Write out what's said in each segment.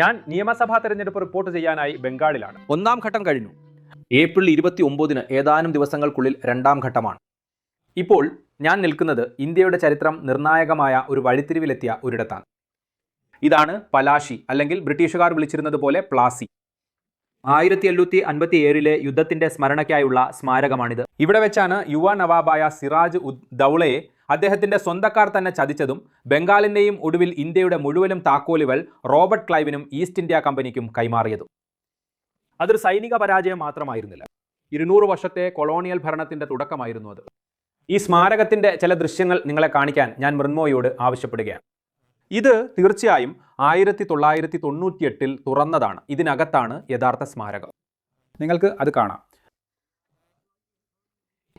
ഞാൻ നിയമസഭാ തെരഞ്ഞെടുപ്പ് റിപ്പോർട്ട് ചെയ്യാനായി ബംഗാളിലാണ്. ഒന്നാം ഘട്ടം കഴിഞ്ഞു. ഏപ്രിൽ 29 ഏതാനും ദിവസങ്ങൾക്കുള്ളിൽ രണ്ടാം ഘട്ടമാണ്. ഇപ്പോൾ ഞാൻ നിൽക്കുന്നത് ഇന്ത്യയുടെ ചരിത്രം നിർണായകമായ ഒരു വഴിത്തിരിവിലെത്തിയ ഒരിടത്താണ്. ഇതാണ് പലാശി, അല്ലെങ്കിൽ ബ്രിട്ടീഷുകാർ വിളിച്ചിരുന്നത് പോലെ പ്ലാസി. 1757 യുദ്ധത്തിന്റെ സ്മരണയ്ക്കായുള്ള സ്മാരകമാണിത്. ഇവിടെ വെച്ചാണ് യുവ നവാബായ സിറാജ് ഉദ് ദൗളയെ അദ്ദേഹത്തിന്റെ സ്വന്തക്കാർ തന്നെ ചതിച്ചതും ബംഗാളിന്റെയും ഒടുവിൽ ഇന്ത്യയുടെ മുഴുവനും താക്കോലുകൾ റോബർട്ട് ക്ലൈവിനും ഈസ്റ്റ് ഇന്ത്യ കമ്പനിക്കും കൈമാറിയതും. അതൊരു സൈനിക പരാജയം മാത്രമായിരുന്നില്ല, 200 വർഷത്തെ കൊളോണിയൽ ഭരണത്തിന്റെ തുടക്കമായിരുന്നു അത്. ഈ സ്മാരകത്തിന്റെ ചില ദൃശ്യങ്ങൾ നിങ്ങളെ കാണിക്കാൻ ഞാൻ മൃണ്മോയോട് ആവശ്യപ്പെടുകയാണ്. ഇത് തീർച്ചയായും 1998 തുറന്നതാണ്. ഇതിനകത്താണ് യഥാർത്ഥ സ്മാരകം. നിങ്ങൾക്ക് അത് കാണാം.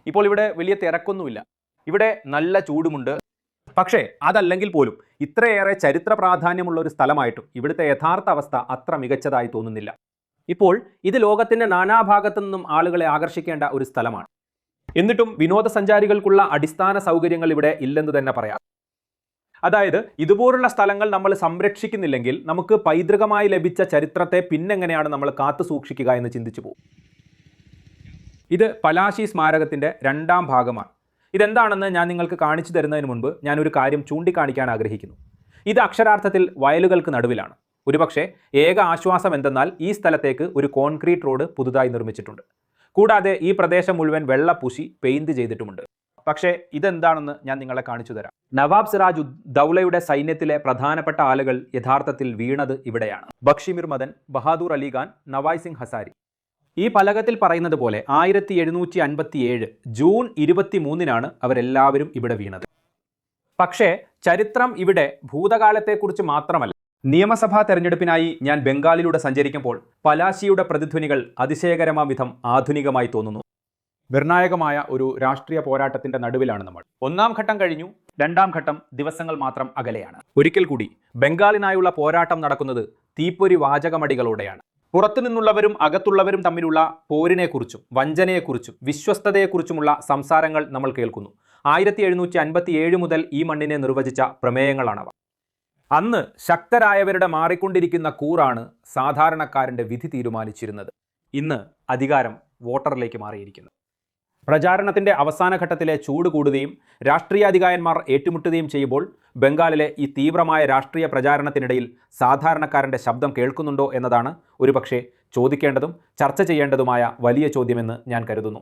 ഇപ്പോൾ ഇവിടെ വലിയ തിരക്കൊന്നുമില്ല, ഇവിടെ നല്ല ചൂടുമുണ്ട്. പക്ഷേ അതല്ലെങ്കിൽ പോലും ഇത്രയേറെ ചരിത്ര പ്രാധാന്യമുള്ള ഒരു സ്ഥലമായിട്ടും ഇവിടുത്തെ യഥാർത്ഥ അവസ്ഥ അത്ര മികച്ചതായി തോന്നുന്നില്ല. ഇപ്പോൾ ഇത് ലോകത്തിന്റെ നാനാഭാഗത്തു നിന്നും ആളുകളെ ആകർഷിക്കേണ്ട ഒരു സ്ഥലമാണ്. എന്നിട്ടും വിനോദസഞ്ചാരികൾക്കുള്ള അടിസ്ഥാന സൗകര്യങ്ങൾ ഇവിടെ ഇല്ലെന്ന് തന്നെ പറയാം. അതായത് ഇതുപോലുള്ള സ്ഥലങ്ങൾ നമ്മൾ സംരക്ഷിക്കുന്നില്ലെങ്കിൽ നമുക്ക് പൈതൃകമായി ലഭിച്ച ചരിത്രത്തെ പിന്നെങ്ങനെയാണ് നമ്മൾ കാത്തു സൂക്ഷിക്കുക എന്ന് ചിന്തിച്ചു പോകും. ഇത് പലാശി സ്മാരകത്തിൻ്റെ രണ്ടാം ഭാഗമാണ്. ഇതെന്താണെന്ന് ഞാൻ നിങ്ങൾക്ക് കാണിച്ചു തരുന്നതിന് മുൻപ് ഞാനൊരു കാര്യം ചൂണ്ടിക്കാണിക്കാൻ ആഗ്രഹിക്കുന്നു. ഇത് അക്ഷരാർത്ഥത്തിൽ വയലുകൾക്ക് നടുവിലാണ്. ഒരുപക്ഷെ ഏക ആശ്വാസം എന്തെന്നാൽ ഈ സ്ഥലത്തേക്ക് ഒരു കോൺക്രീറ്റ് റോഡ് പുതുതായി നിർമ്മിച്ചിട്ടുണ്ട്. കൂടാതെ ഈ പ്രദേശം മുഴുവൻ വെള്ള പൂശി പെയിന്റ് ചെയ്തിട്ടുമുണ്ട്. പക്ഷേ ഇതെന്താണെന്ന് ഞാൻ നിങ്ങളെ കാണിച്ചു തരാം. നവാബ് സിറാജ് ഉദ് ദൗളയുടെ സൈന്യത്തിലെ പ്രധാനപ്പെട്ട ആളുകൾ യഥാർത്ഥത്തിൽ വീണത് ഇവിടെയാണ്. ബക്ഷിമിർ മദൻ, ബഹാദൂർ അലി ഖാൻ, നവായ് സിംഗ് ഹസാരി. ഈ ഫലകത്തിൽ പറയുന്നത് പോലെ 1757 ജൂൺ 23 അവരെല്ലാവരും ഇവിടെ വീണത്. പക്ഷേ ചരിത്രം ഇവിടെ ഭൂതകാലത്തെക്കുറിച്ച് മാത്രമല്ല. നിയമസഭാ തെരഞ്ഞെടുപ്പിനായി ഞാൻ ബംഗാളിലൂടെ സഞ്ചരിക്കുമ്പോൾ പലാശിയുടെ പ്രതിധ്വനികൾ അതിശയകരമാം വിധം ആധുനികമായി തോന്നുന്നു. നിർണായകമായ ഒരു രാഷ്ട്രീയ പോരാട്ടത്തിന്റെ നടുവിലാണ് നമ്മൾ. ഒന്നാം ഘട്ടം കഴിഞ്ഞു, രണ്ടാം ഘട്ടം ദിവസങ്ങൾ മാത്രം അകലെയാണ്. ഒരിക്കൽ കൂടി ബംഗാളിനായുള്ള പോരാട്ടം നടക്കുന്നത് തീപ്പൊരി വാചകമടികളോടെയാണ്. പുറത്തുനിന്നുള്ളവരും അകത്തുള്ളവരും തമ്മിലുള്ള പോരിനെക്കുറിച്ചും വഞ്ചനയെക്കുറിച്ചും വിശ്വസ്തതയെക്കുറിച്ചുമുള്ള സംസാരങ്ങൾ നമ്മൾ കേൾക്കുന്നു. 1757 മുതൽ ഈ മണ്ണിനെ നിർവചിച്ച പ്രമേയങ്ങളാണവ. അന്ന് ശക്തരായവരുടെ മാറിക്കൊണ്ടിരിക്കുന്ന കൂറാണ് സാധാരണക്കാരൻ്റെ വിധി തീരുമാനിച്ചിരുന്നത്. ഇന്ന് അധികാരം വോട്ടറിലേക്ക് മാറിയിരിക്കുന്നു. പ്രചാരണത്തിൻ്റെ അവസാന ഘട്ടത്തിലെ ചൂട് കൂടുകയും രാഷ്ട്രീയാധികായന്മാർ ഏറ്റുമുട്ടുകയും ചെയ്യുമ്പോൾ ബംഗാളിലെ ഈ തീവ്രമായ രാഷ്ട്രീയ പ്രചാരണത്തിനിടയിൽ സാധാരണക്കാരൻ്റെ ശബ്ദം കേൾക്കുന്നുണ്ടോ എന്നതാണ് ഒരുപക്ഷെ ചോദിക്കേണ്ടതും ചർച്ച ചെയ്യേണ്ടതുമായ വലിയ ചോദ്യമെന്ന് ഞാൻ കരുതുന്നു.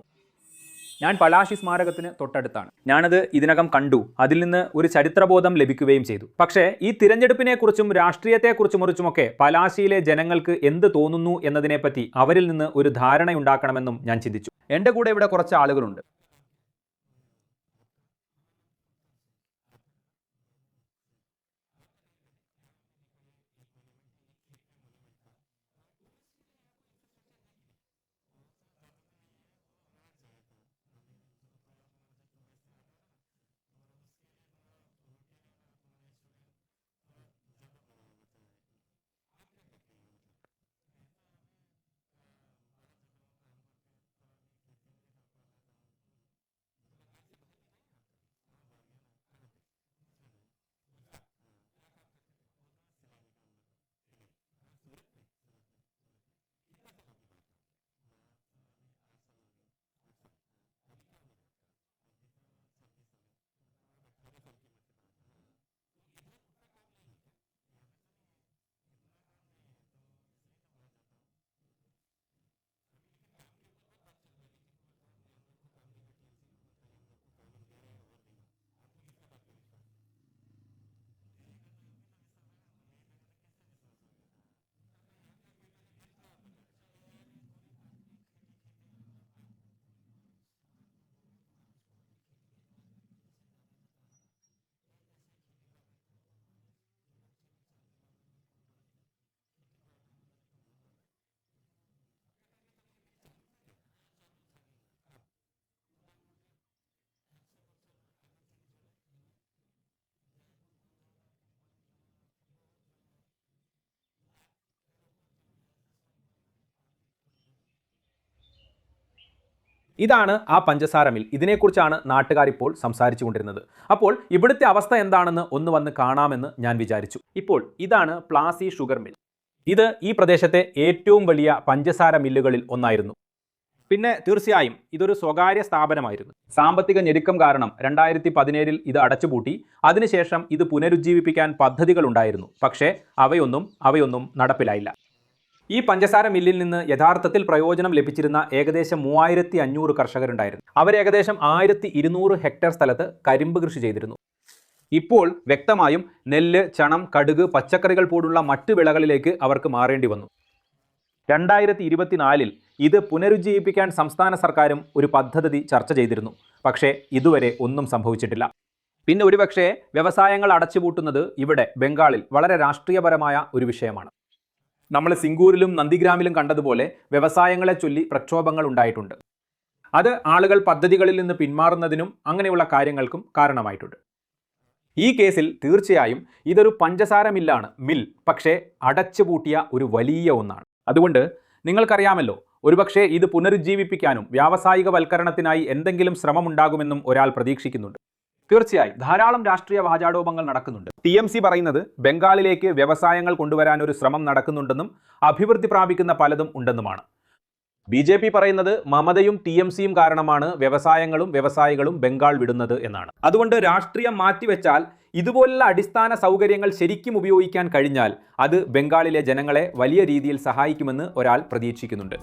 ഞാൻ പലാശി സ്മാരകത്തിന് തൊട്ടടുത്താണ്. ഞാനത് ഇതിനകം കണ്ടു. അതിൽ നിന്ന് ഒരു ചരിത്രബോധം ലഭിക്കുകയും ചെയ്തു. പക്ഷേ ഈ തിരഞ്ഞെടുപ്പിനെക്കുറിച്ചും രാഷ്ട്രീയത്തെക്കുറിച്ചുമൊക്കെ പലാശിയിലെ ജനങ്ങൾക്ക് എന്ത് തോന്നുന്നു എന്നതിനെപ്പറ്റി അവരിൽ നിന്ന് ഒരു ധാരണയുണ്ടാക്കണമെന്നും ഞാൻ ചിന്തിച്ചു. എൻ്റെ കൂടെ ഇവിടെ കുറച്ച് ആളുകളുണ്ട്. ഇതാണ് ആ പഞ്ചസാര മിൽ. ഇതിനെക്കുറിച്ചാണ് നാട്ടുകാർ ഇപ്പോൾ സംസാരിച്ചു കൊണ്ടിരുന്നത്. അപ്പോൾ ഇവിടുത്തെ അവസ്ഥ എന്താണെന്ന് ഒന്ന് വന്ന് കാണാമെന്ന് ഞാൻ വിചാരിച്ചു. ഇപ്പോൾ ഇതാണ് പ്ലാസി ഷുഗർ മിൽ. ഇത് ഈ പ്രദേശത്തെ ഏറ്റവും വലിയ പഞ്ചസാര മില്ലുകളിൽ ഒന്നായിരുന്നു. പിന്നെ തീർച്ചയായും ഇതൊരു സ്വകാര്യ സ്ഥാപനമായിരുന്നു. സാമ്പത്തിക ഞെരുക്കം കാരണം 2017 ഇത് അടച്ചുപൂട്ടി. അതിനുശേഷം ഇത് പുനരുജ്ജീവിപ്പിക്കാൻ പദ്ധതികളുണ്ടായിരുന്നു. പക്ഷേ അവയൊന്നും നടപ്പിലായില്ല. ഈ പഞ്ചസാര മില്ലിൽ നിന്ന് യഥാർത്ഥത്തിൽ പ്രയോജനം ലഭിച്ചിരുന്ന ഏകദേശം 3500 കർഷകരുണ്ടായിരുന്നു. അവർ ഏകദേശം 1200 ഹെക്ടർ സ്ഥലത്ത് കരിമ്പ് കൃഷി ചെയ്തിരുന്നു. ഇപ്പോൾ വ്യക്തമായും നെല്ല്, ചണം, കടുക്, പച്ചക്കറികൾ പോലുള്ള മറ്റ് വിളകളിലേക്ക് അവർക്ക് മാറേണ്ടി വന്നു. 2024 ഇത് പുനരുജ്ജീവിപ്പിക്കാൻ സംസ്ഥാന സർക്കാരും ഒരു പദ്ധതി ചർച്ച ചെയ്തിരുന്നു. പക്ഷേ ഇതുവരെ ഒന്നും സംഭവിച്ചിട്ടില്ല. പിന്നെ ഒരുപക്ഷേ വ്യവസായങ്ങൾ അടച്ചുപൂട്ടുന്നത് ഇവിടെ ബംഗാളിൽ വളരെ രാഷ്ട്രീയപരമായ ഒരു വിഷയമാണ്. നമ്മൾ സിംഗൂരിലും നന്ദിഗ്രാമിലും കണ്ടതുപോലെ വ്യവസായങ്ങളെ ചൊല്ലി പ്രക്ഷോഭങ്ങൾ ഉണ്ടായിട്ടുണ്ട്. അത് ആളുകൾ പദ്ധതികളിൽ നിന്ന് പിന്മാറുന്നതിനും അങ്ങനെയുള്ള കാര്യങ്ങൾക്കും കാരണമായിട്ടുണ്ട്. ഈ കേസിൽ തീർച്ചയായും ഇതൊരു പഞ്ചസാര മില്ലാണ്, പക്ഷേ അടച്ചുപൂട്ടിയ ഒരു വലിയ ഒന്നാണ്. അതുകൊണ്ട് നിങ്ങൾക്കറിയാമല്ലോ, ഒരുപക്ഷേ ഇത് പുനരുജ്ജീവിപ്പിക്കാനും വ്യാവസായികവൽക്കരണത്തിനായി എന്തെങ്കിലും ശ്രമമുണ്ടാകുമെന്നും ഒരാൾ പ്രതീക്ഷിക്കുന്നുണ്ട്. തീർച്ചയായും ധാരാളം രാഷ്ട്രീയ വാചാടോപങ്ങൾ നടക്കുന്നുണ്ട്. TMC പറയുന്നത് ബംഗാളിലേക്ക് വ്യവസായങ്ങൾ കൊണ്ടുവരാൻ ഒരു ശ്രമം നടക്കുന്നുണ്ടെന്നും അഭിവൃദ്ധി പ്രാപിക്കുന്ന പലതും ഉണ്ടെന്നുമാണ്. BJP പറയുന്നത് മമതയും TMCയും കാരണമാണ് വ്യവസായികളും ബംഗാൾ വിടുന്നത് എന്നാണ്. അതുകൊണ്ട് രാഷ്ട്രീയം മാറ്റിവെച്ചാൽ ഇതുപോലുള്ള അടിസ്ഥാന സൗകര്യങ്ങൾ ശരിക്കും ഉപയോഗിക്കാൻ കഴിഞ്ഞാൽ അത് ബംഗാളിലെ ജനങ്ങളെ വലിയ രീതിയിൽ സഹായിക്കുമെന്ന് ഒരാൾ പ്രതീക്ഷിക്കുന്നുണ്ട്.